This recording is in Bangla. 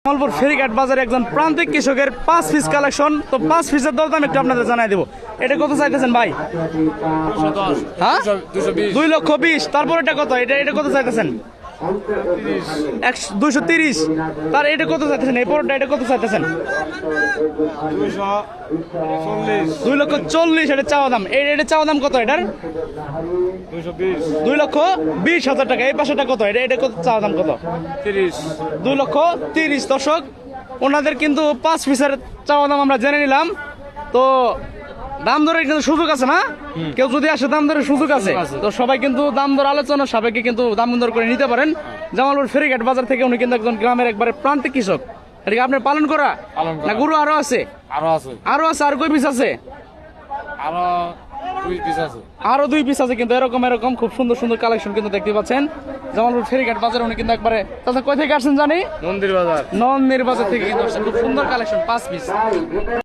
জামালপুর ফেরিঘাট বাজারে একজন প্রান্তিক কৃষকের 5 পিস কালেকশন। তো 5 পিসের দরদাম একটু আপনাদের জানাই দেবো। এটা কত চাইতেছেন ভাই? হ্যাঁ 2,20,000। তারপর এটা কত? এটা কত চাইতেছেন? 230। তার এটা কত চাইতেছেন? এই পরটা এটা কত চাইতেছেন? 2,40,000 এটা চাওয়া দাম। এটা চাওয়া দাম কত এটার? 2,20,000 টাকা। এই পাশেটা কত? এটা কত চাওয়া দাম কত? 2,30,000। দর্শক, ওনাদের কিন্তু 5 পিসের চাওয়া দাম আমরা জেনে নিলাম। তো দাম দরের কিন্তু সুযোগ আছে না? কেউ যদি আসে দাম দরের সুযোগ আছে। তো সবাই কিন্তু দাম দর আলোচনা সাপেক্ষে কিন্তু দাম দর করে নিতে পারেন। জামালপুর ফেরিঘাট বাজার থেকে উনি কিন্তু একজন গ্রামের একবারে প্রান্তিক কৃষক। এটাকে আপনার পালন করা না গরু আরো আছে? আরো আছে। আর কই পিস আছে? আরো 2 পিস আছে। কিন্তু এরকম খুব সুন্দর সুন্দর কালেকশন কিন্তু দেখতে পাচ্ছেন জামালপুর ফেরিঘাট বাজারে উনি কিন্তু একবারে। তাহলে কই থেকে আসছেন জানি? নন্দির বাজার থেকে কিন্তু আসছেন। খুব সুন্দর কালেকশন 5 পিস।